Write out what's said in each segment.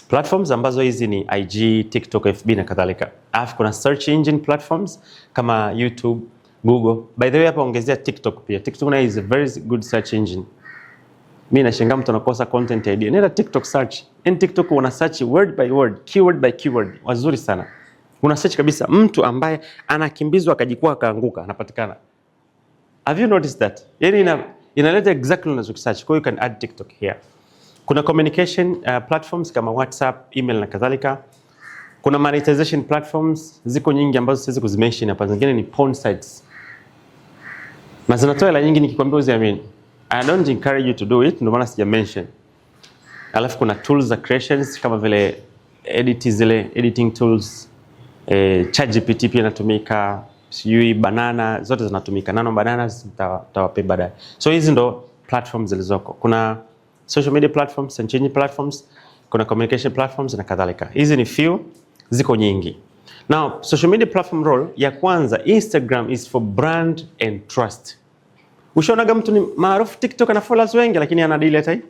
Platforms ambazo hizi ni IG, TikTok, FB na kadhalika. Alafu kuna search engine platforms kama YouTube, Google. By the way, hapa ongezea TikTok pia. TikTok na is a very good search engine. Mimi nashangaa mtu anakosa content idea. Nenda TikTok search. In TikTok una search word by word, keyword by keyword. Wazuri sana. Una search kabisa mtu ambaye anakimbizwa akajikwaa akaanguka anapatikana. Have you noticed that? Yaani inaleta exactly unachokisearch. Kwa hiyo you can add TikTok here. Kuna communication platforms kama WhatsApp, email na kadhalika. Kuna monetization platforms ziko nyingi ambazo siwezi kuzimention hapa. Zingine ni porn sites. Na zinatoa hela nyingi nikikwambia usiamini. I don't encourage you to do it, ndio maana sija mention. Alafu kuna tools za creations kama vile editing tools, ChatGPT pia inatumika, sijui Banana, zote zinatumika. Nano Bananas nitawapa baadaye. So hizi ndo platforms zilizoko. Kuna social media platforms, search engine platforms, kuna communication platforms na kadhalika. Hizi ni few, ziko nyingi. Now, social media platform role ya kwanza, Instagram is for brand and trust. Ushaonaga mtu ni maarufu TikTok ana followers wengi lakini ana delete hii?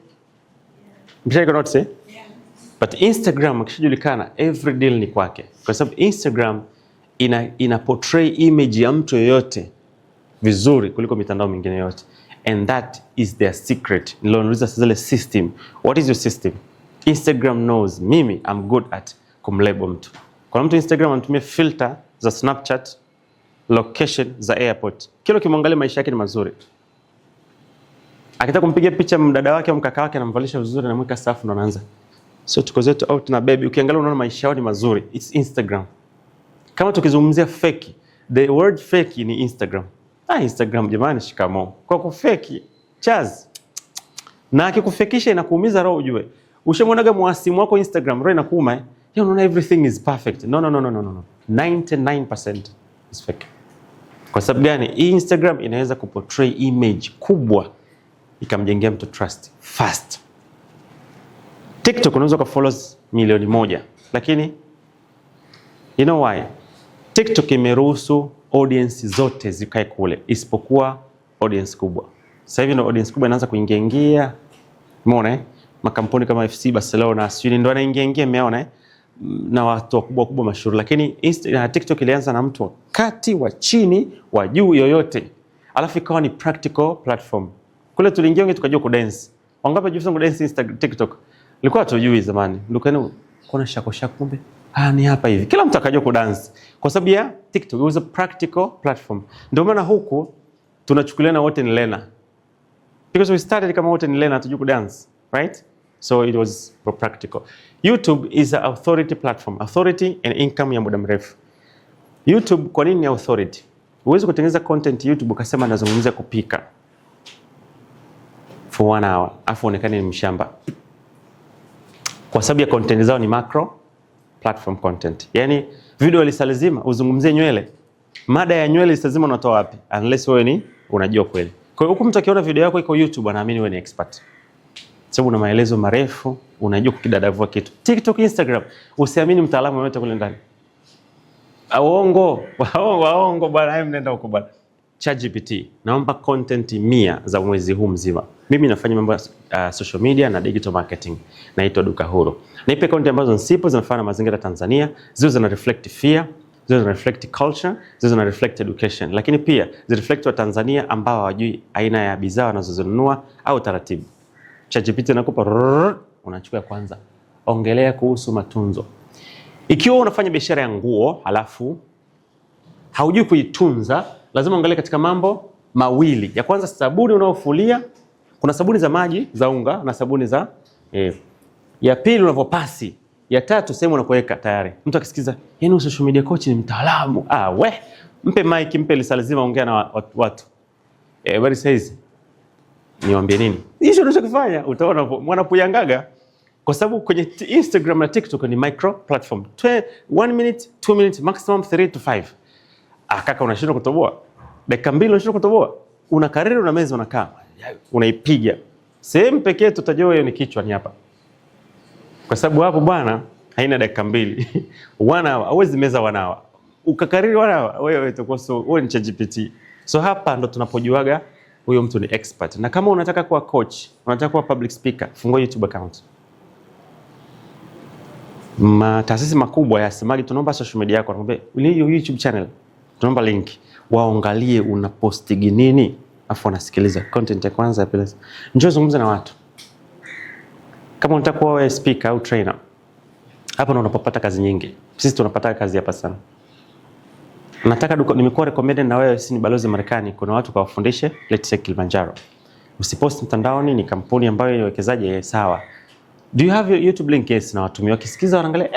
Mshaka not say? Yeah. But Instagram akishajulikana every deal ni kwake. Kwa sababu Instagram ina portray image ya mtu yoyote vizuri kuliko mitandao mingine yote. And that is their secret. Nilionauliza zile system. What is your system? Instagram knows mimi I'm good at kumlabel mtu. Kwa mtu Instagram anatumia filter za Snapchat, location za airport. Kila ukimwangalia maisha yake ni mazuri. Akitaka kumpigia picha mdada wake au mkaka wake anamvalisha vizuri na mweka safu ndo anaanza. So tuko zetu out na baby, ukiangalia unaona maisha yao ni mazuri. It's Instagram. Kama tukizungumzia fake, the word fake ni Instagram. Instagram jamani, shikamoo. Kwa kufeki, chaz. Na akikufekisha inakuumiza roho ujue. Ushamwonaga mwasimu wako Instagram, roho inakuuma. Yeye unaona everything is perfect. No. 99% is fake. Kwa sababu gani? Instagram inaweza kuportray image kubwa ikamjengea mtu trust fast. TikTok unaweza ka followers milioni 1, lakini you know why? TikTok imeruhusu audience zote zikae kule isipokuwa audience kubwa. Sasa hivi ndio audience kubwa inaanza kuingia. Umeona makampuni kama FC Barcelona, sio ndio anaingia umeona na watu wakubwa mashuhuri, lakini TikTok ilianza na mtu wakati wa chini wa juu yoyote. Alafu ikawa ni practical platform. Kule tuliingia wengi tukajua kudance. Wangapi wajifunza kudance Instagram, TikTok? Ilikuwa tujui zamani. Ndio kuna shako kumbe. Ni hapa hivi. Kila mtu akajua kudance. Kwa sababu ya TikTok, it was a practical platform. Ndio maana huku tunachukuliana wote ni learner. Because we started kama wote ni learner tujue kudance, right? So it was practical. YouTube is an authority platform. Authority and income ya muda mrefu. YouTube kwa nini ni authority? Uwezo kutengeneza content YouTube ukasema nazungumzia kupika for 1 hour, afu onekane ni mshamba. Kwa sababu ya content zao ni macro platform content. Yaani video lisalizima uzungumzie nywele. Mada ya nywele lisalizima unatoa wapi? Unless wewe ni unajua kweli. Kwa hiyo huko mtu akiona video yako iko YouTube anaamini wewe ni expert. Sababu una maelezo marefu, unajua kukidadavua kitu. TikTok, Instagram, usiamini mtaalamu yote kule ndani. Waongo bwana, mnaenda huko bwana. ChatGPT, naomba content 100 za mwezi huu mzima. Mimi nafanya mambo ya social media na digital marketing. Naitwa Duka Huru. Nipe content ambazo nsipo zinafanya na mazingira Tanzania, ziwe zina reflect fear, ziwe zina reflect culture, ziwe zina reflect education. Lakini pia zi reflect wa Tanzania ambao hawajui aina ya bidhaa wanazozinunua au taratibu. ChatGPT inakupa unachukua kwanza. Ongelea kuhusu matunzo. Ikiwa unafanya biashara ya nguo, halafu haujui kuitunza, lazima uangalie katika mambo mawili. Ya kwanza sabuni unaofulia, kuna sabuni za maji, za unga na sabuni za ya pili unavyopasi. Ya tatu sehemu unakoweka tayari. Mtu akisikiza, yeye social media coach ni mtaalamu. Mpe mic, mpe lisalizima ongea na watu. Bali says niwaambie nini? Hicho unachokifanya utaona mwanapuyangaga. Kwa sababu kwenye Instagram na TikTok ni micro platform. 1 minute, 2 minutes, maximum 3 to 5. Kaka unashindwa kutoboa. Dakika 2 unashindwa kutoboa. Una kariri una meza unakaa. Unaipiga. Sehemu pekee tutajua hiyo ni kichwa ni hapa. Kwa sababu hapo bwana haina dakika 2. 1 hour, hauwezi meza 1 hour. Ukakariri 1 hour, wewe utakosa wewe ni ChatGPT. So hapa ndo tunapojuaga huyo mtu ni expert. Na kama unataka kuwa coach, unataka kuwa public speaker, fungua YouTube account. Taasisi makubwa yasemagi tunaomba social media yako, anakuambia hiyo YouTube channel tunaomba link, waangalie una postigi nini, afu wanasikiliza content ya kwanza ya pili. Njoo zungumza na watu. Kama unataka kuwa wewe speaker au trainer, hapa ndo unapopata kazi nyingi. Sisi tunapata kazi hapa sana. Nataka nimekuwa recommended na wewe, si ni balozi Marekani, kuna watu kawafundishe Let's Say Kilimanjaro. Usipost mtandaoni, ni kampuni ambayo ni wekezaji sawa. Do you have your YouTube link? Yes, na watumia wakisikiza wanaangalia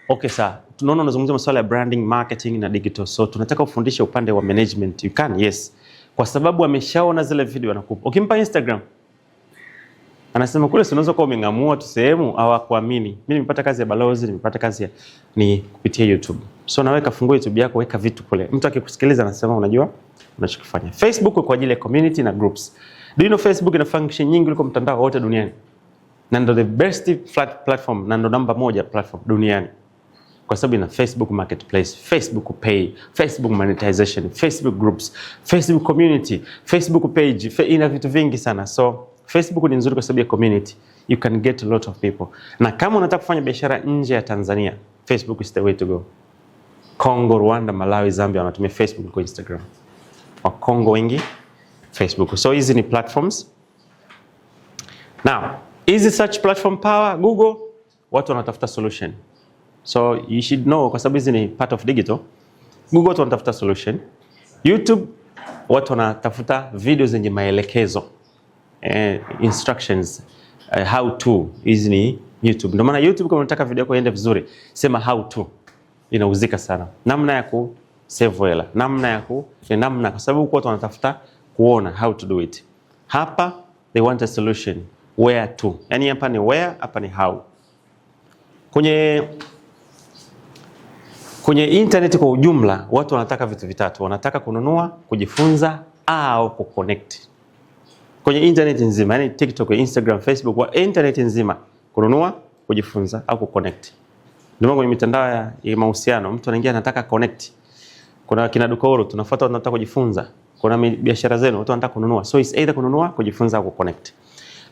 okay, sawa. Tunaona unazungumzia masuala ya branding, marketing na digital. So tunataka ufundishe upande wa management. You can, yes. Kwa sababu ameshaona zile video anakupa. Ukimpa Instagram, anasema kule si unaweza kuwa umengamua tu sehemu au kuamini. Mimi nimepata kazi ya balozi, nimepata kazi ya ni kupitia YouTube. So naweka fungua YouTube yako, weka vitu kule. Mtu akikusikiliza anasema unajua unachokifanya. Facebook kwa ajili ya community na groups. Do you know Facebook ina function nyingi kuliko mtandao wote duniani? Na ndo the best platform, na ndo namba 1 platform duniani. Kwa sababu ina Facebook Marketplace, Facebook Pay, Facebook Monetization, Facebook Groups, Facebook Community, Facebook Page, ina vitu vingi sana. So Facebook ni nzuri kwa sababu ya community. You can get a lot of people. Na kama unataka kufanya biashara nje ya Tanzania, Facebook is the way to go. Congo, Rwanda, Malawi, Zambia wanatumia Facebook kwa Instagram. Wa Congo wengi Facebook. So hizi ni platforms. Now, hizi search platform power, Google, watu wanatafuta solution. So you should know kwa sababu hizi ni part of digital. Google watu wanatafuta solution. YouTube watu wanatafuta video zenye maelekezo. Instructions, how to. Hizi ni YouTube. Ndio maana YouTube kama unataka video yako iende vizuri, sema how to. Inauzika sana. Namna ya ku save hela, namna kwa sababu watu wanatafuta kuona how to do it. Hapa they want a solution, where to. Yaani hapa ni where, hapa ni how. Kwenye internet kwa ujumla watu wanataka vitu vitatu. Wanataka kununua, kujifunza au kuconnect. Kwenye internet nzima, yani TikTok, Instagram, Facebook, wa internet nzima, kununua, kujifunza au kuconnect. Ndio kwenye mitandao ya mahusiano, mtu anaingia anataka connect. Kuna kina duka huru, tunafuata watu wanataka kujifunza. Kuna biashara zenu, watu wanataka kununua. So it's either kununua, kujifunza au kuconnect.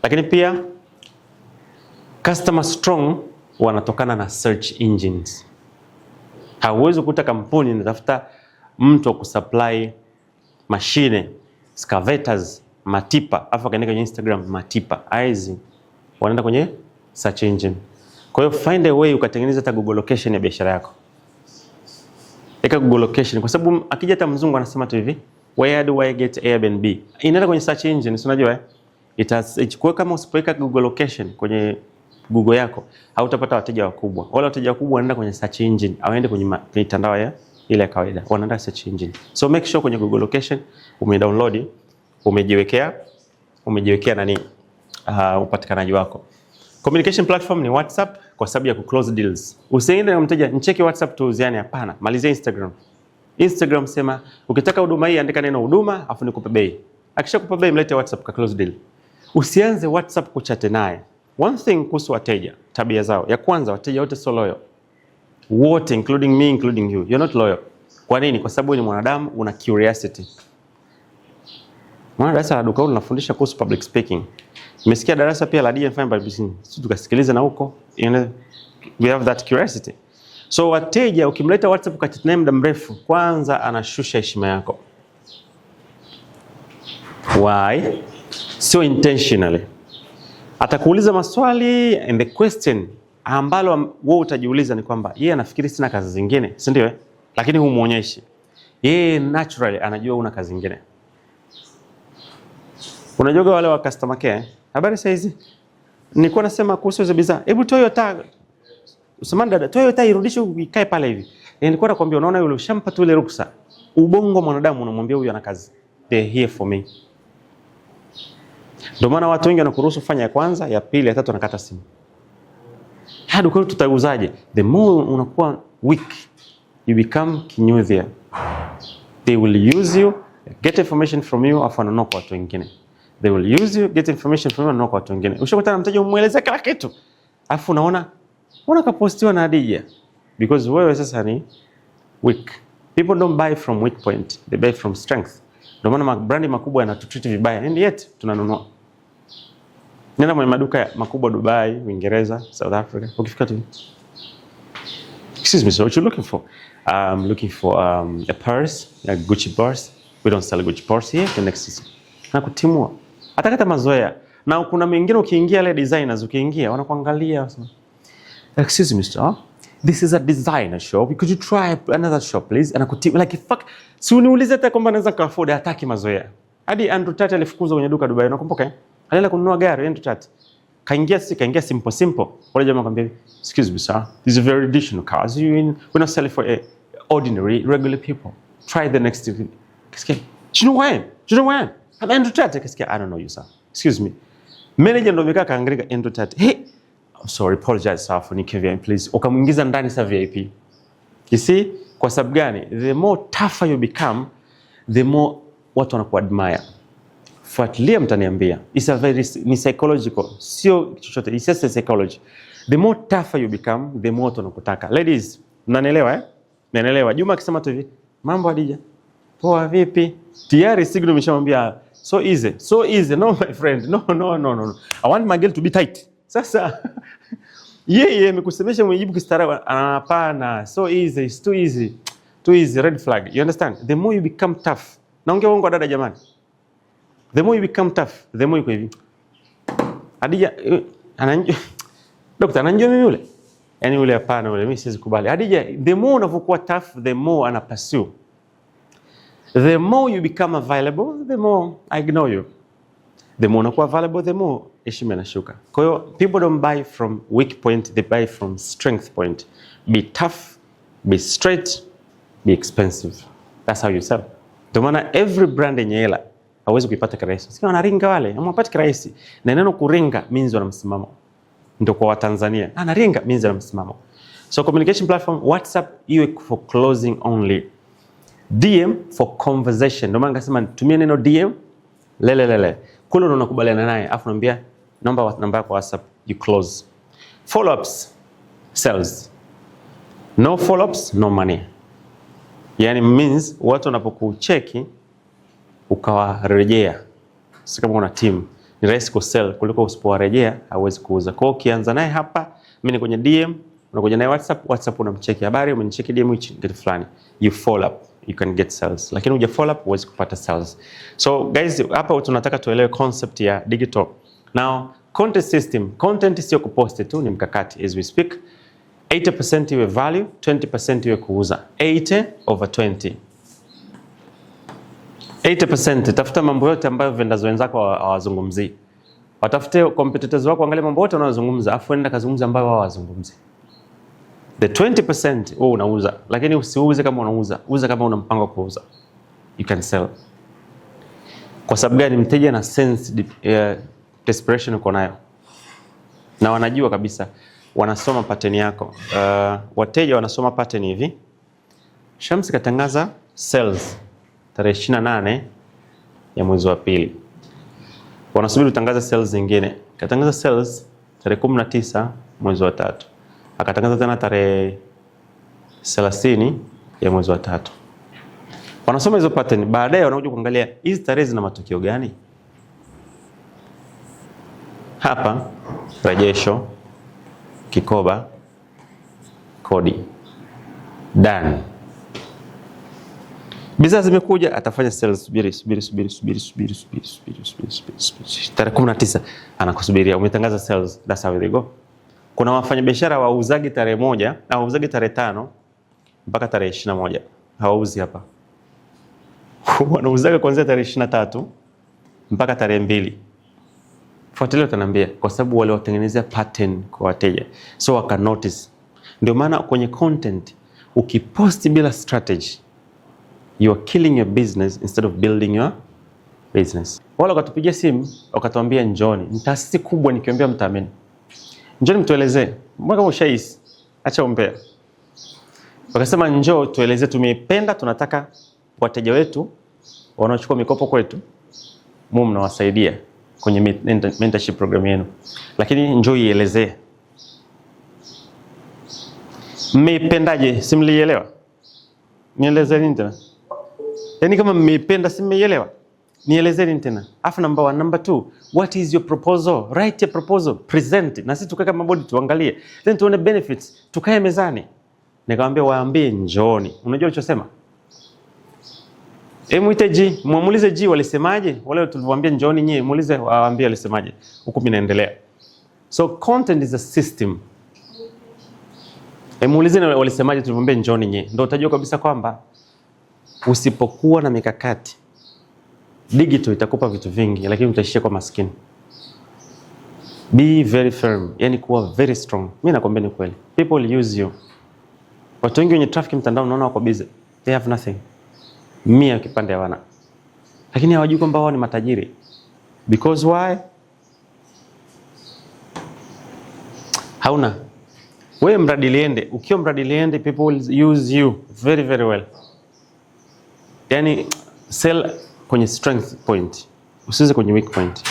Lakini pia customer strong wanatokana na search engines. Hauwezi kukuta kampuni inatafuta mtu wa kusupply mashine, excavators, matipa, afa kaenda kwenye Instagram matipa. Aizi wanaenda kwenye search engine. Kwa hiyo find a way ukatengeneza hata Google location ya biashara yako. Eka Google location kwa sababu akija hata mzungu anasema tu hivi, where do I get Airbnb? Inaenda kwenye search engine, si unajua itachukua kama usipoweka Google location kwenye Google yako, hautapata wateja wakubwa. Wale wateja wakubwa wanaenda kwenye search engine, au waende kwenye mitandao ya ile kawaida. Wanaenda search engine. So make sure kwenye Google location umedownload, umejiwekea nani upatikanaji wako. Communication platform ni WhatsApp kwa sababu ya kuclose deals. Usiende na mteja nicheki WhatsApp tuuziane, hapana. Malizia Instagram. Instagram sema ukitaka huduma hii andika neno huduma afu nikupe bei. Akishakupa bei mlete WhatsApp ka close deal. Usianze WhatsApp kuchat naye. One thing kuhusu wateja, tabia zao. Ya kwanza, wateja wote so loyal. Wote, including me, including you. You're not loyal. Kwa nini? Kwa sababu ni mwanadamu, una curiosity. Mwana darasa la duka unafundisha kuhusu public speaking. Nimesikia darasa pia la DFM by business. Sisi tukasikiliza na huko. We have that curiosity. So wateja ukimleta WhatsApp ukachat naye muda mrefu, kwanza anashusha heshima yako. Why? So intentionally. Atakuuliza maswali and the question ambalo wewe utajiuliza ni kwamba yeye anafikiri sina kazi zingine, si ndio? Lakini humuonyeshi. Yeye naturally anajua una kazi zingine. Unajua wale wa customer care, habari saizi. Nilikuwa nasema kuhusu hizo bidhaa. Hebu Toyota. Usamani dada, Toyota irudishe ikae pale hivi. Nilikuwa nakwambia unaona yule ushampa tu ile ruksa. Ubongo mwanadamu unamwambia huyu ana kazi. They're here for me. Ndio maana watu wengi wanakuruhusu fanya ya kwanza, ya pili, ya tatu wanakata simu. Hadi kwa tutauzaje? The more unakuwa weak, you become kinyudhia. They will use you, get information from you, afu wananunua kwa watu wengine. They will use you, get information from you, wananunua kwa watu wengine. Ushakutana na mteja umuelezea kila kitu. Afu unaona kapostiwa na Hadija. Because wewe sasa ni weak. People don't buy from weak point, they buy from strength. Ndio maana brandi makubwa yanatutreat vibaya and yet tunanunua. Nenda kwenye maduka makubwa Dubai, Uingereza, South Africa. Ukifika tu, excuse me, so what you looking for? I'm looking for a purse, a Gucci purse. We don't sell Gucci purse here. The next is na kutimua. Hata kata mazoea. Na kuna mengine ukiingia ile designers ukiingia wanakuangalia. Excuse me, sir. This is a designer shop. Could you try another shop please? Anakutimua like fuck. Si uniulize hata kwamba naweza ka afford, hataki mazoea. Hadi Andrew Tate alifukuzwa kwenye duka Dubai, unakumbuka eh? Alienda kununua gari Andrew Tate. Kaingia simple. Wale jamaa akamwambia, "Excuse me sir, these are very additional cars. We're not selling for ordinary regular people. Try the next." Kasikia, "Do you know why? I'm Andrew Tate." Kasikia, "I don't know you sir. Excuse me." Manager ndo amekaa kaangalia Andrew Tate. "Hey, I'm sorry, apologize sir for nikiwa please." Ukamuingiza ndani sa VIP. You see? Kwa sababu gani? The more tougher you become, the more watu wanakuadmire. Fuatilia mtaniambia. It's a very ni psychological. Sio chochote. It's just a psychology. The more tougher you become, the more watu wanakutaka. Ladies, mnanielewa eh? Mnanielewa. Juma akisema tu hivi, "Mambo Hadija? Poa vipi?" Tayari signal nimeshamwambia, "So easy. So easy. No my friend. No. I want my girl to be tight." Sasa yeye amekusemesha mjibu kistaarabu, hapana. So easy. It's too easy. Too easy. Red flag. You understand? The more you become tough. Naongea uongo dada jamani. The more you become tough, the more you hivi. Hadija ananjua. Daktari ananjua mimi yule. Yaani yule hapana yule mimi siwezi kubali. Hadija, the more unavyokuwa tough, the more ana pursue. The more you become available, the more I ignore you. The more unakuwa available, the more heshima inashuka. Kwa hiyo people don't buy from weak point, they buy from strength point. Be tough, be straight, be expensive. That's how you sell. Ndio maana every brand yenye hela hawezi kuipata kirahisi. Sio wanaringa wale, hamwapati kirahisi. Na neno kuringa means wana msimamo. Ndio kwa Watanzania. Anaringa means wana msimamo. So communication platform, WhatsApp iwe for closing only. DM for conversation. Ndio maana ngasema tumia neno DM lele. Kule unakubaliana naye, afu naambia namba yako WhatsApp, you close. Follow-ups, sales. No follow-ups, no money. Yani means watu wanapokucheki ukawarejea. Sasa kama una team, ni rahisi kusell kuliko usipowarejea hauwezi kuuza. Kwa hiyo ukianza naye hapa, mimi ni kwenye DM, unakuja naye WhatsApp unamcheki habari, umenicheki DM hichi get fulani. You follow up, you can get sales. Lakini uja follow up huwezi kupata sales. So guys, hapa tunataka tuelewe concept ya digital. Now, content system, content sio kupost tu, ni mkakati as we speak. 80% iwe value, 20% iwe kuuza. 80/20. 80% tafuta mambo yote ambayo vendors wenzako hawazungumzii. Watafute competitors wako, angalia mambo yote wanayozungumza, afu enda kazungumza ambayo wao hawazungumzi. The 20% wewe unauza, lakini usiuze kama unauza. Uza kama una mpango wa kuuza. You can sell. Kwa sababu gani? Mteja na sense desperation uko nayo. Na wanajua kabisa, wanasoma pattern yako. Wateja wanasoma pattern hivi. Shamsi katangaza sales tarehe 28 ya mwezi wa pili. Wanasubiri utangaza sales zingine. Katangaza sales tarehe 19 mwezi wa 3. Akatangaza tena tarehe 30 ya mwezi wa 3. Wanasoma hizo pattern, baadaye wanakuja kuangalia hizi tarehe zina matokeo gani? Hapa rejesho, kikoba, kodi. Done. Bidhaa zimekuja, atafanya sales. Subiri. Tarehe 19 anakusubiria, umetangaza sales. That's how they go. Kuna wafanyabiashara wauzagi tarehe 1 au wauzagi tarehe 5 mpaka tarehe 21. Hawauzi hapa. Wanauzaga kuanzia tarehe 23 mpaka tarehe 2. Fuatilia utaniambia, kwa sababu wale watengenezea pattern kwa wateja. So waka notice. Ndio maana kwenye content ukipost bila strategy, you are killing your business instead of building your business. Wala wakatupigia simu, wakatuambia njoni. Ni taasisi kubwa, nikiambia mtaamini. Njoni mtuelezee. Mbona kama ushaisi? Acha umbea. Wakasema njoo tuelezee, tumeipenda, tunataka wateja wetu wanaochukua mikopo kwetu muwe mnawasaidia kwenye mentorship program yenu. Lakini njoo ielezee. Mmeipendaje? Si mlielewa? Nieleze nini tena? Yaani kama mmeipenda si mmeielewa? Nielezeni tena. Afu number 1, number 2, what is your proposal? Write a proposal, present it. Na sisi tukae kama bodi tuangalie. Then tuone benefits, tukae mezani. Nikamwambia waambie njooni. Unajua alichosema? Muite G, muulize G walisemaje? Wale tuliwaambia njooni nyie, muulize waambie walisemaje. Huko mimi naendelea. So content is a system. Muulize walisemaje tuliwaambia njooni nyie. Ndio utajua kabisa kwamba usipokuwa na mikakati, digital itakupa vitu vingi lakini utaishia kwa maskini. Be very firm, yani kuwa very strong. Mimi nakwambia ni kweli. People use you. Watu wengi wenye traffic mtandao unaona wako busy. They have nothing. Mia kipande hawana. Lakini hawajui kwamba wao ni matajiri. Because why? Hauna. Wewe mradi liende, ukiwa mradi liende, people will use you very very well. Yani sell kwenye strength point, usiuze kwenye weak point.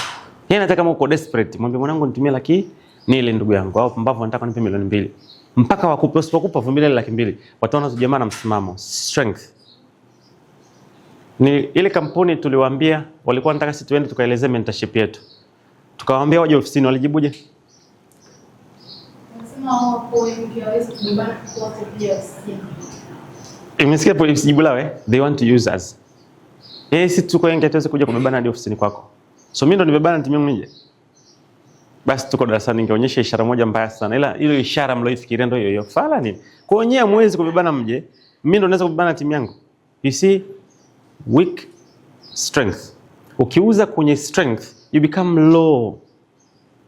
Yeye anataka kama uko desperate, mwambie mwanangu nitumie laki ni ile ndugu yangu, au pumbavu nataka nipe milioni 2. Mpaka wakupe, usipokupa vumilia laki 2. Wataona jamaa na msimamo, strength. Ni ile kampuni tuliwaambia walikuwa wanataka sisi tuende tukaelezea mentorship yetu. Tukawaambia waje ofisini, walijibuje? Nasema hapo wengi hawezi kubana kwa pia ofisini. Imesikia polisi jibu lao they want to use us. Sisi tuko wengi hatuwezi kuja kubebana hadi ofisini kwako. So mimi ndo nibebana timu yangu nije. Basi tuko darasani ningeonyesha ishara moja mbaya sana. Ila ile ishara mlioifikiria ndio hiyo. Fala nini? Kwa nyinyi hamwezi kubebana mje. Mimi ndo naweza kubebana timu yangu. You see, weak strength. Ukiuza kwenye strength, you become low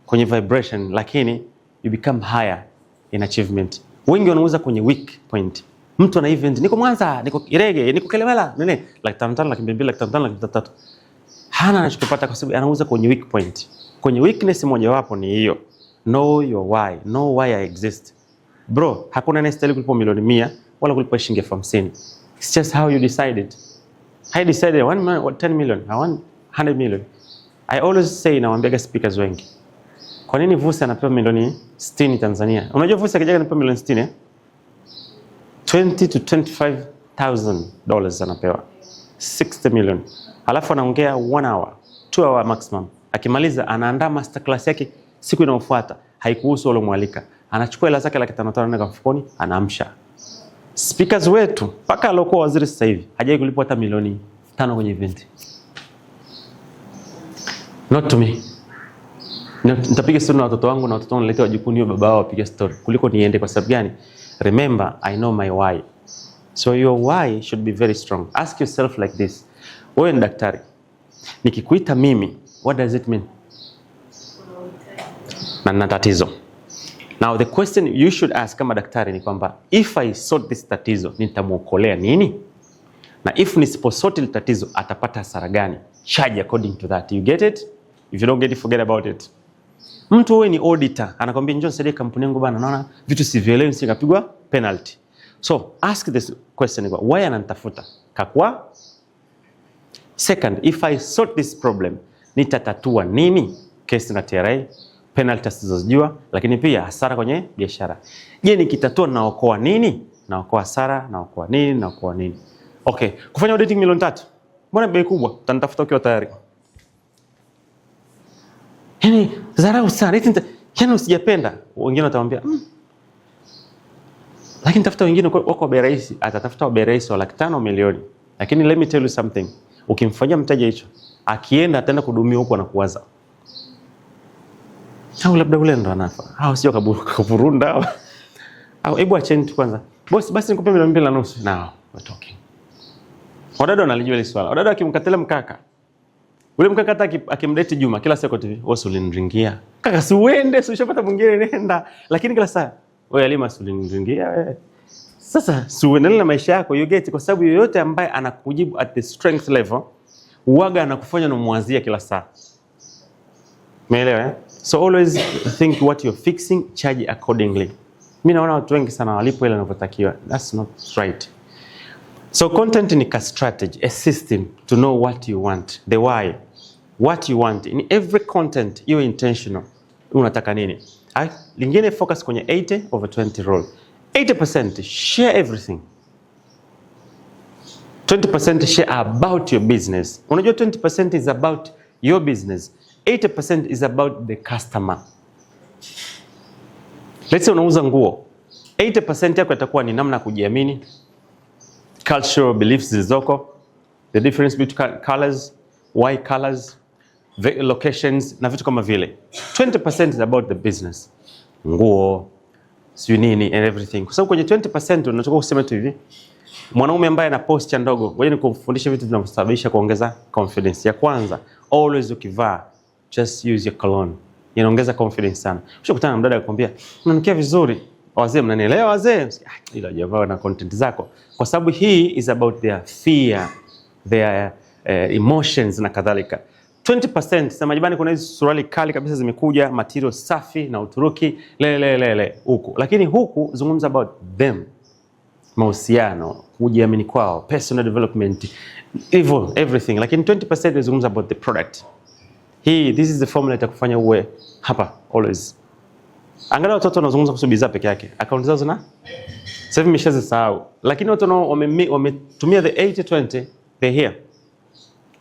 kwenye vibration, lakini you become higher in achievement. Wengi wanauza kwenye weak point. Mtu ana event, niko Mwanza, niko Irege, niko Kelemela, nene, laki 5, laki 2, laki 5, laki 3. Hana anachokipata kwa sababu anauza kwenye weak point. Kwenye weakness moja wapo ni hiyo. Know your why. Know why I exist. Bro, hakuna anayestahili kulipa milioni 100 wala kulipa shilingi 50. It's just how you decide it. I decided 10 million, I want 100 million. I always say, nawaambia speakers wengi, kwa nini Vusi anapewa milioni 60 Tanzania? Unajua Vusi akijaga anapewa milioni 60 $20,000 to $25,000 anapewa. 60 million. Alafu anaongea 1 hour, 2 hour maximum. Akimaliza anaandaa masterclass yake siku inayofuata. Haikuhusu wale mwalika. Anachukua hela zake laki 5 kwa mfukoni, anaamsha. Speakers wetu paka alokuwa waziri sasa hivi hajai kulipwa hata milioni 5 kwenye event. Not to me. Nitapiga story na watoto wangu na watoto wangu nilete wajukuu hiyo baba wao wapige story kuliko niende. Kwa sababu gani? Remember, I know my why. So your why should be very strong. Ask yourself like this. Wewe ni daktari. Nikikuita mimi, what does it mean? Na tatizo. Now the question you should ask kama daktari ni kwamba if I sort this tatizo nitamuokolea nini? Na if nisiposort ile tatizo atapata hasara gani? Charge according to that. You get it? If you don't get it, forget about it. Mtu wewe ni auditor, anakuambia njoo nisaidie kampuni yangu bana, naona vitu sivielewi, sikapigwa penalty. So ask this question, why ananitafuta? Kakwa? Second, if I sort this problem, nitatatua nini? Kesi na TRA, penalty sizozijua, lakini pia hasara kwenye biashara. Je, nikitatua naokoa nini? Naokoa hasara, naokoa nini, naokoa nini? Okay, kufanya auditing milioni 3. Mbona bei kubwa? Utanitafuta ukiwa tayari. Yaani dharau sana. Yaani usijapenda. Wengine watamwambia, lakini tafuta wengine wako bei rahisi. Atatafuta bei rahisi wa $500,000 milioni. Lakini let me tell you something. Ukimfanyia mteja hicho, akienda ataenda kuhudumia huko na kuwaza. Au labda ule ndo anafa. Au sio kaburunda. Au hebu acheni tu kwanza. Boss, basi nikupe milioni 2.5. Now we're talking. Wadada analijua ile swala. Wadada akimkatela mkaka. Ule mkaka hata akimdate Juma kila siku TV, wewe ulinringia. Kaka si uende, si ushapata mwingine nenda. Lakini kila saa, wewe Halima ulinringia wewe. Sasa si uendelee na maisha yako, you get, kwa sababu yoyote ambaye anakujibu at the strength level, uwaga anakufanya na muanzia kila saa. Umeelewa? So always think what you're fixing, charge accordingly. Mimi naona watu wengi sana walipo ile wanavyotakiwa. That's not right. So content ni a strategy, a system to know what you want, the why, what you want. In every content, you're intentional. Unataka nini? Lingine focus kwenye 80/20 rule. 80% share everything. 20% share about your business. Unajua 20% is about your business. 80% is about the customer. Let's say unauza nguo. 80% yako itakuwa ni namna kujiamini, cultural beliefs zilizoko, the difference between colors, why colors, locations na vitu kama vile. 20% is about the business. Nguo, sio nini and everything. Kwa sababu kwenye 20% unataka kusema tu hivi. Mwanaume ambaye ana posture ndogo, ngoja nikufundishe vitu vinavyosababisha kuongeza confidence. Ya kwanza, always ukivaa, just use your cologne. Inaongeza confidence sana. Ushakutana na mdada akwambia, "Unanukia vizuri." Wazee mnanielewa wazee? Ila javaa na content zako. Kwa sababu hii is about their fear, their emotions na kadhalika. 20% sema jibani kuna hizo suruali kali kabisa zimekuja, material safi na Uturuki, lele huku. Lakini huku zungumza about them. Mahusiano, kujiamini kwao, personal development, everything. Lakini 20% zungumza about the product. This is the formula itakufanya uwe hapa always. Angalau watoto wanazungumza kuhusu bidhaa peke yake. Akaunti zao zina sasa hivi nimeshazisahau. Lakini watu wametumia the 80-20, they here.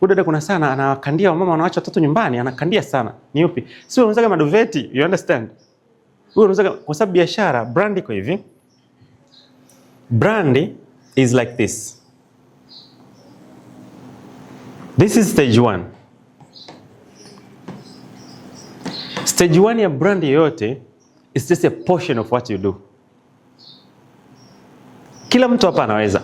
Dada kuna sana anakandia mama wanaacha watoto nyumbani, anakandia sana. Ni yupi? Sio unauza kama Doveti, you understand? Wewe unauza kwa sababu biashara, brand iko hivi. Brand is like this. This is stage 1. Stage 1 ya brand yoyote is just a portion of what you do. Kila mtu hapa anaweza.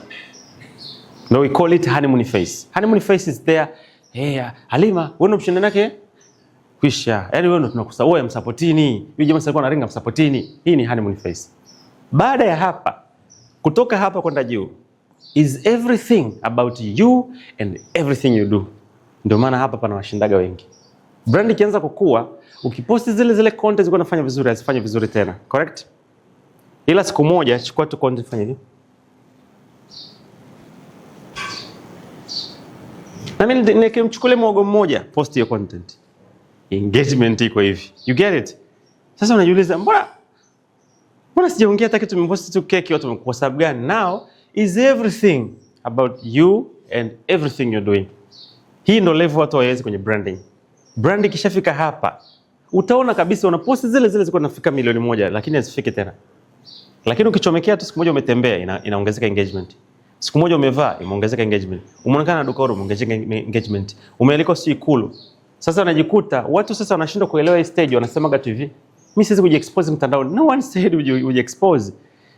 No, we call it honeymoon phase. Honeymoon phase is there. Hey, Halima, wewe ndo mshindani wake? Kwisha. Yaani wewe ndo tunakusahau msupportini. Yule jamaa alikuwa anaringa msupportini. Hii ni honeymoon phase. Baada ya hapa, kutoka hapa kwenda juu is everything about you and everything you do. Ndio maana hapa pana washindaga wengi. Brand ikianza kukua, ukiposti zile content ziko nafanya vizuri, asifanye vizuri tena. Correct? Ila siku moja chukua tu content fanya hivi. Na mimi nikimchukulia mwogo mmoja, post hiyo content. Engagement iko hivi. You get it? Sasa unajiuliza, mbona sijaongea hata kitu nimepost tu keki watu kwa sababu gani? Now is everything about you and everything you're doing. Hii ndo level watu waweze kwenye branding. Brand ikishafika hapa, utaona kabisa una post zile ziko nafika milioni 1 lakini hazifiki tena. Lakini ukichomekea tu siku moja umetembea inaongezeka engagement. Siku moja umevaa imeongezeka engagement. Umeonekana na dukoro umeongezeka engagement. Umealikwa si Ikulu. Sasa unajikuta watu sasa wanashindwa kuelewa hii stage, wanasemaga tu hivi, mimi siwezi kujiexpose mtandaoni. No one said ujiexpose.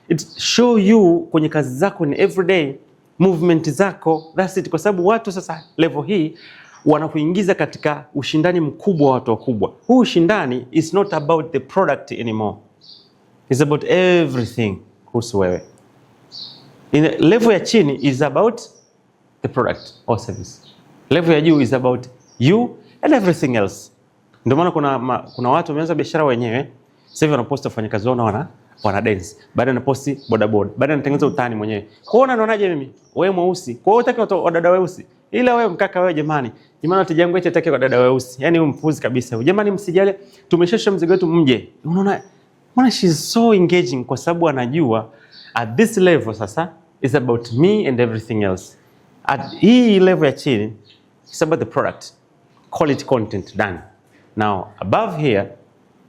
It show you kwenye kazi zako ni everyday movement zako. That's it. Kwa sababu watu sasa level hii wanakuingiza katika ushindani mkubwa wa watu wakubwa. Huu ushindani is not about the product anymore. It's about everything kuhusu wewe. In level ya chini is about the product or service. Level ya juu is about you and everything else. Ndio maana kuna watu wameanza biashara wenyewe. Sasa hivi wanapost wafanyakazi wao wana dance. Baada na posti bodaboda. Baada anatengeneza utani mwenyewe. Kuona naonaje mimi? Wewe mweusi. Kwa hiyo utaki wadada weusi. Ila wewe mkaka wewe jamani. Jamani wateja wangu eti atake wadada weusi. Yaani wewe mpuzi kabisa. Jamani msijale. Tumeshasha mzigo wetu mje. Unaona? Mbona she's so engaging kwa sababu anajua at this level sasa is about me and everything else. At hii level ya chini it's about the product. Quality content done. Now above here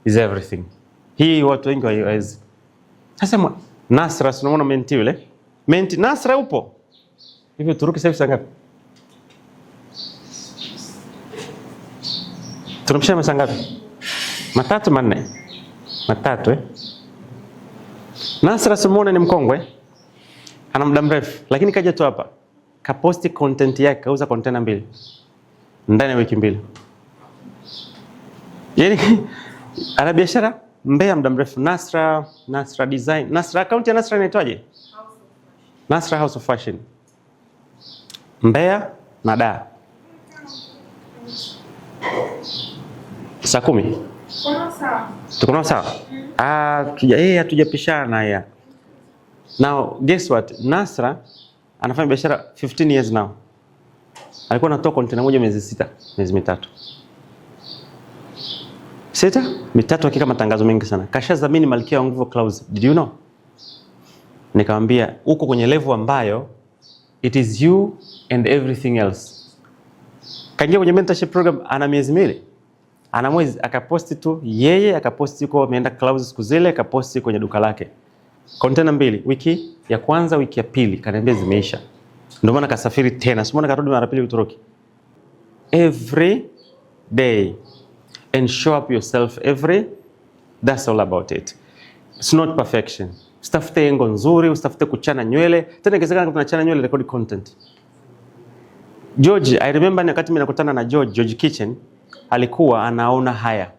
is everything. Hii watu wengi hawawezi. Sasa Nasra tunaona menti yule. Menti Nasra upo? Hivi Turuki sasa ngapi? Tunamshia saa ngapi? 3 4. 3 Nasra Simone ni mkongwe. Ana muda mrefu lakini kaja tu hapa. Kaposti content yake, kauza container 2 ndani ya wiki 2. Yaani ana biashara Mbeya muda mrefu. Nasra Design. Nasra account ya Nasra inaitwaje? Nasra House of Fashion. Mbeya na Dar. Saa 10. Tuko sawa? Hatujapishana ya. Now guess what? Nasra anafanya biashara 15 years now. Alikuwa anatoa container moja miezi 6, miezi 3. 6? 3 hakika matangazo mengi sana. Kashadhamini Malkia wa Nguvu Clouds. Did you know? Nikamwambia uko kwenye level ambayo it is you and everything else. Kaingia kwenye mentorship program ana miezi miwili, ana mwezi, akaposti tu yeye, akaposti yuko ameenda clubs siku zile, akaposti kwenye duka lake container 2, wiki ya kwanza, wiki ya pili kaniambia zimeisha. Ndio maana kasafiri tena, sio maana karudi mara pili Uturuki. Every day and show up yourself that's all about it. It's not perfection. Usitafute engo nzuri, usitafute kuchana nywele. Tena ikiwezekana kama tunachana nywele, record content. George, I remember wakati mimi nakutana na George Kitchen, alikuwa anaona haya.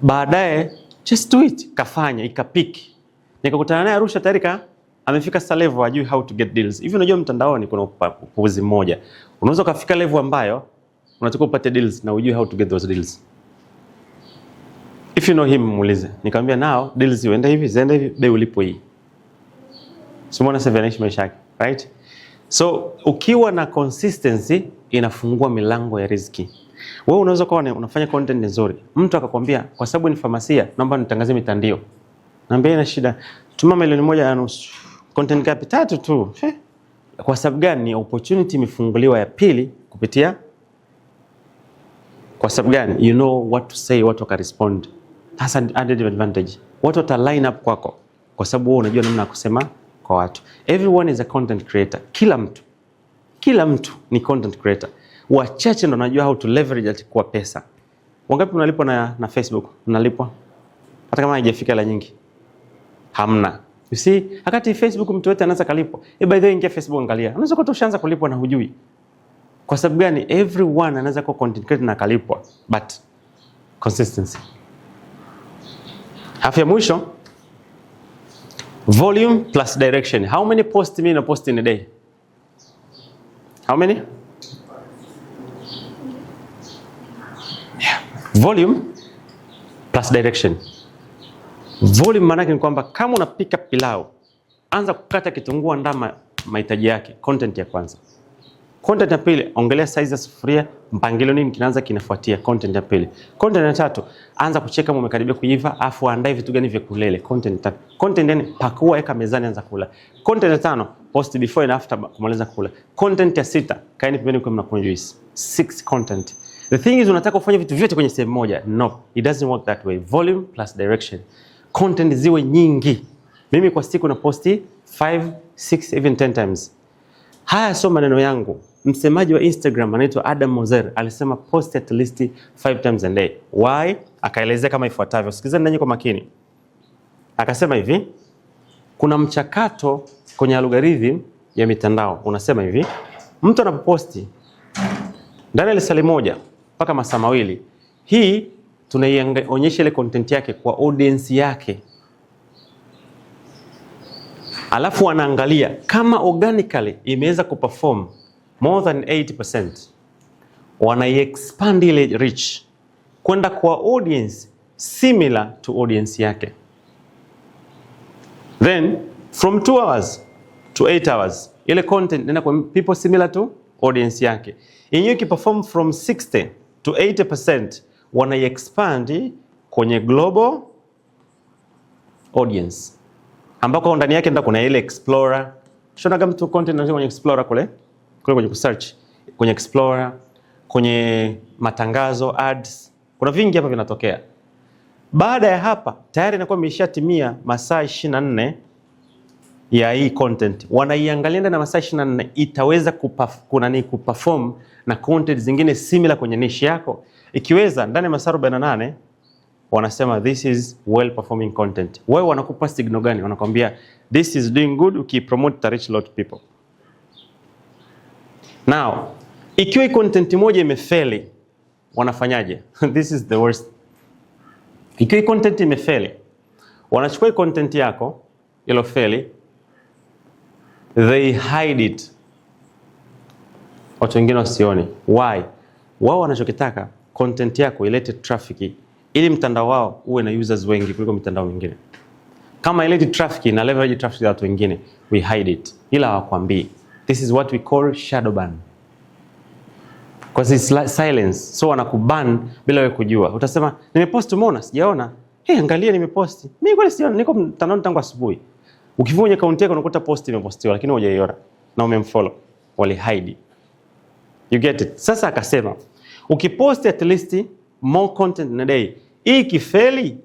Baadaye just do it, kafanya, ikapiki. Nikakutana naye Arusha tayari amefika sasa level ajui how to get deals. Hivi unajua mtandaoni kuna upuuzi mmoja. Unaweza kufika level ambayo unataka upate deals na ujui how to get those deals. If you know him, muulize. Nikamwambia now deals ziende hivi, ziende hivi, bei ulipo hii. Simona Sevenish maisha yake, right? So ukiwa na consistency inafungua milango ya riziki. Wewe unaweza kuwa unafanya content nzuri. Mtu akakwambia kwa sababu ni famasia, naomba nitangazie mitandio. Naambia ina shida. Tuma $1.5 million. Content gapi? 3 tu. Kwa sababu gani? Opportunity imefunguliwa ya pili kupitia. Kwa sababu gani? You know what to say, watu waka respond. That's an added advantage. Watu wata line up kwako kwa sababu wewe unajua namna ya kusema kwa watu. Everyone is a content creator. Kila mtu ni content creator. Wachache ndo wanajua how to leverage it kwa pesa. Wangapi unalipwa na Facebook? Unalipwa hata kama haijafika la nyingi? Hamna. You see, wakati Facebook mtu wote anaanza kalipwa. By the way, ingia Facebook angalia. Unaweza kuwa ushaanza kulipwa na hujui. Kwa sababu gani? Everyone anaweza kuwa content creator na kalipwa, but consistency. Afya mwisho, volume plus direction. How many posts mimi na post in a day? How many? Yeah. Volume plus direction. Volume maana yake ni kwamba kama unapika pilau, anza kukata kitunguu, andaa mahitaji yake, content ya kwanza. Content ya pili, ongelea size ya sufuria, mpangilio nini kinaanza kinafuatia, content ya pili. Content ya tatu, anza kucheka kama umekaribia kuiva, afu andae vitu gani vya kulele, content ya tatu. Content yani pakua, weka mezani, anza kula. Content ya tano, post before and after kumaliza kula. Content ya sita, kaeni pembeni kwa mnakunywa juice. 6 content. The thing is unataka kufanya vitu vyote kwenye sehemu moja. No, it doesn't work that way. Volume plus direction. Content ziwe nyingi. Mimi kwa siku na posti 5, 6, even 10 times. Haya sio maneno yangu. Msemaji wa Instagram anaitwa Adam Moser alisema post at least 5 times a day. Why? Akaelezea kama ifuatavyo. Sikizeni nanyi kwa makini. Akasema hivi, kuna mchakato kwenye algorithm ya mitandao. Unasema hivi, mtu anapoposti ndani ya lisali moja mpaka masaa mawili, hii tunaionyesha ile content yake kwa audience yake. Alafu wanaangalia kama organically imeweza kuperform more than 80%, wanai-expand ile reach kwenda kwa audience similar to audience yake. Then from 2 hours to 8 hours ile content nenda kwa people similar to audience yake. Yenyewe ikiperform from 60 to 80%, wanai-expand kwenye global audience, ambako ndani yake ndio kuna ile explorer. Tunaona kama mtu content kwenye explorer kule kwenye kusearch, kwenye explorer, kwenye matangazo, ads. Kuna vingi hapa vinatokea. Baada ya hapa tayari inakuwa imeshatimia masaa 24 ya hii content. Wanaiangalia ndani ya masaa 24 itaweza kuperform na content zingine similar kwenye niche yako. Ikiweza ndani ya masaa 48 wanasema this is well performing content. Wewe wanakupa signal gani? Wanakuambia this is doing good, ukipromote to reach a lot of people. Now, ikiwa content moja imefeli, wanafanyaje? This is the worst. Ikiwa content imefeli, wanachukua content yako ilo feli, they hide it. Watu wengine wasione. Why? Wao wanachokitaka content yako ilete traffic ili mtandao wao uwe na users wengi kuliko mitandao mingine. Kama ilete traffic na leverage traffic ya watu wengine, we hide it. Ila hawakwambii. This is what we call shadow ban. Because it's silence. So wanakuban bila wewe kujua. Utasema, nimepost umeona? Sijaona. Angalia nimeposti. Mimi kweli sijaona, niko mtandaoni tangu asubuhi. Ukifungua akaunti yako unakuta post imepostiwa lakini hujaiona. na umemfollow, wali hide. You get it? Sasa akasema ukipost at least more content in a day, hii kifeli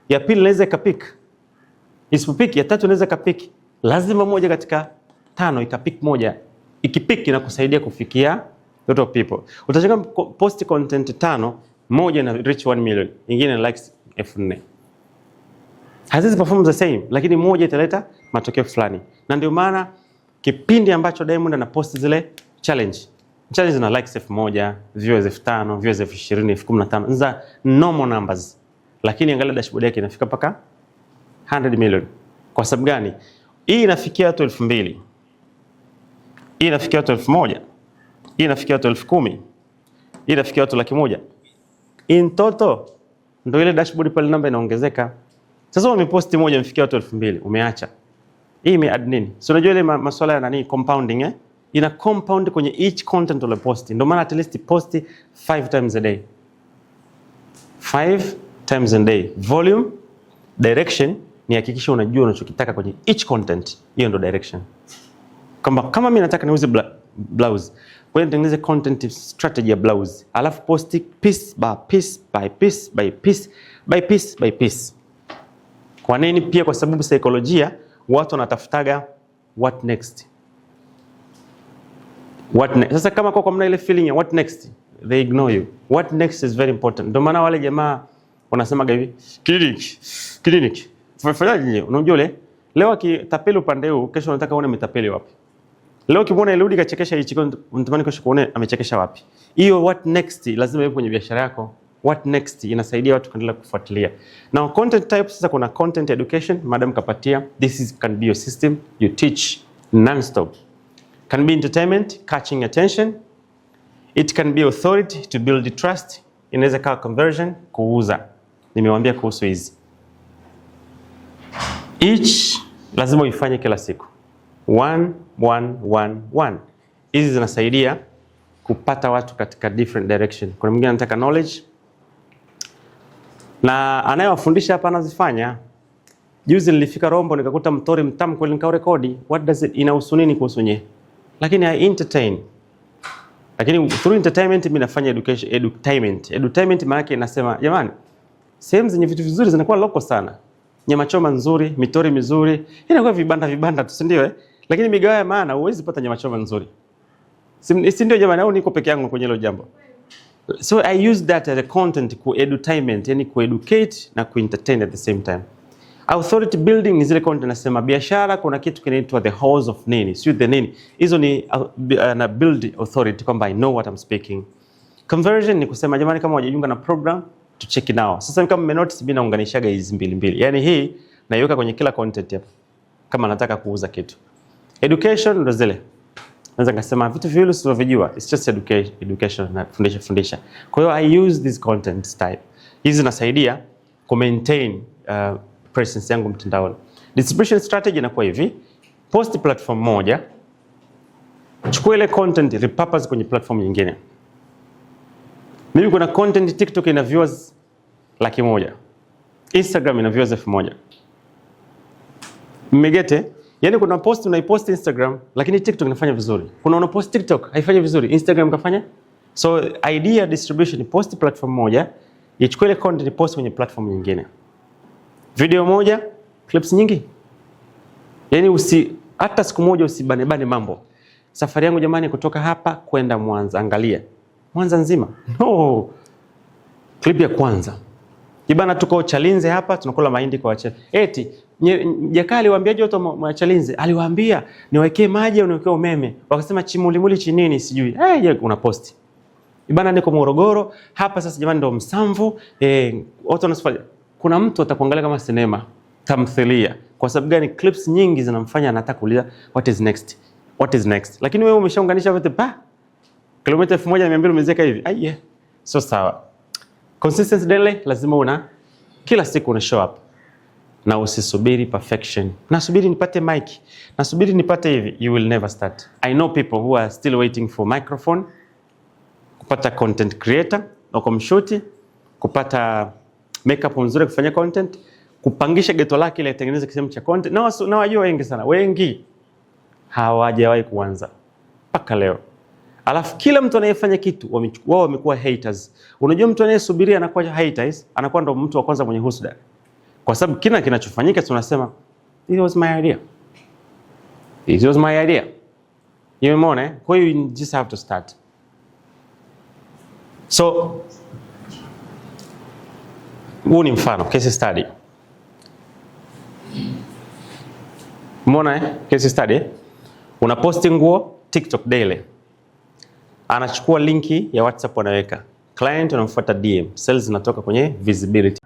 ya pili inaweza ikapik, isipopik ya tatu inaweza ikapik, lazima moja katika 5 ikapik moja. Ikipik inakusaidia kufikia lot of people. Utachanga post content 5, moja na reach 1 million, nyingine likes 4,000. Hazizi perform the same, lakini moja italeta matokeo fulani. Na ndio maana kipindi ambacho Diamond anapost zile challenge na likes 1,000, viewers 5,000, viewers 20,000, 15,000, nza normal numbers. Lakini angalia dashboard yake inafika mpaka 100 million. Kwa sababu gani? Hii inafikia watu 2,000. Hii inafikia watu 1,000. Hii inafikia watu 10,000. Hii inafikia watu 100,000. In total ndio ile dashboard pale namba inaongezeka. Sasa umeposti moja imefikia watu 2,000, umeacha. Hii imeadd nini? So unajua ile masuala ya nani compounding ina compound kwenye each content uliposti. Ndio maana at least posti 5 times a day. 5 times a day. Volume, direction ni hakikisha unajua unachokitaka kwenye each content. Hiyo ndio direction. Kama mimi nataka niuze blouse, kwa hiyo nitengeneze content strategy ya blouse. Alafu posti piece by piece by piece by piece by piece by piece. Kwa nini? Pia kwa sababu saikolojia watu wanatafutaga what next. What next? Sasa kama kwa mna ile feeling ya what next, they ignore you. What next is very important. Ndio maana wale jamaa wanasema hivi, clinic. Fanyaje? Unajua leo akitapeli upande huu, kesho unataka uone metapeli wapi. Leo kimwona Eludi kachekesha hichi, unatamani kesho kuone amechekesha wapi. Hiyo what next lazima iwe kwenye biashara yako. What next inasaidia watu kuendelea kufuatilia. Now content types, sasa kuna content education, madam kapatia. Can be your system, you teach non-stop. Can be entertainment, catching attention. It can be authority, to build trust. Inaweza kuwa conversion, kuuza. Nimewaambia kuhusu hizi. Each lazima uifanye kila siku. 1 1 1 1. Hizi zinasaidia kupata watu katika different direction. Kuna mwingine anataka knowledge, na anayewafundisha hapa anazifanya. Juzi nilifika Rombo nikakuta mtori mtamu kweli, nikao rekodi. What does it inahusu nini kuhusu nye? Lakini I entertain. Lakini through entertainment mimi nafanya education, edutainment. Edutainment maana yake inasema jamani, sehemu zenye vitu vizuri zinakuwa loko sana. Nyama choma nzuri, mitori mizuri, inakuwa vibanda tu, si ndio Lakini migawa ya maana huwezi pata nyama choma nzuri. Si ndio jamani, au niko peke yangu kwenye hilo jambo? So I use that as a content ku edutainment, yani ku educate na ku entertain at the same time. Authority building ni zile content nasema biashara kuna kitu kinaitwa the halls of nini, sio the nini. Hizo ni na build authority kwamba I know what I'm speaking. Conversion ni kusema jamani, kama wajiunga na program to check it now. Sasa kama mmenotice mimi naunganishaga hizi mbili. Yani hii naiweka kwenye kila content hapa. Kama nataka kuuza kitu. Education ndo zile. Naweza ngasema vitu viwili usivyojua. It's just education na fundisha. Kwa hiyo I use this content type. Hizi zinasaidia ku maintain presence yangu mtandaoni. Distribution strategy inakuwa hivi. Post platform moja. Chukua ile content repurpose kwenye platform nyingine. Mimi kuna content TikTok ina viewers 100,000. Instagram ina viewers 1,000. Mmegete? Yaani kuna post unaipost Instagram lakini TikTok inafanya vizuri. Kuna unapost TikTok haifanyi vizuri, Instagram kafanya. So idea distribution ni post platform moja, ichukue ile content post kwenye platform nyingine. Video moja, clips nyingi. Yaani hata siku moja usibane mambo. Safari yangu jamani kutoka hapa kwenda Mwanza, angalia. Mwanza nzima. No. Clip ya kwanza. Kibana tuko Chalinze hapa tunakula mahindi kwa wacha. Eti Jakaya aliwaambiaje watu wa Chalinze? Aliwaambia niwekee maji au niwekee umeme. Wakasema chimulimuli chinini sijui. Una post. Ibana niko Morogoro hapa sasa jamani ndo Msamvu. Watu wanasifanya. Kuna mtu atakuangalia kama sinema, tamthilia. Kwa sababu gani? Clips nyingi zinamfanya anataka kuuliza what is next? What is next? Lakini wewe umeshaunganisha vitu kilomita 1,200 umezeka hivi. So sawa. Consistency daily lazima kila siku una show up. Na usisubiri perfection. Nasubiri nipate mic. Nasubiri nipate hivi. You will never start. I know people who are still waiting for microphone, kupata content creator, na kumshuti, kupata makeup nzuri kufanya content, kupangisha geto lake ile atengeneze kisehemu cha content. Na wajua wengi sana. Wengi hawajawahi kuanza mpaka leo. Alafu kila mtu anayefanya kitu wao wamekuwa haters. Unajua mtu anayesubiria anakuwa haters, anakuwa ndo mtu wa kwanza mwenye husda. Kwa sababu kila kinachofanyika tunasema it was my idea. It was my idea. Umeona? Kwa hiyo you just have to start. So huu ni mfano case study. Umeona case study? Unaposti nguo TikTok daily. Anachukua linki ya WhatsApp anaweka. Client anamfuata DM. Sales zinatoka kwenye visibility.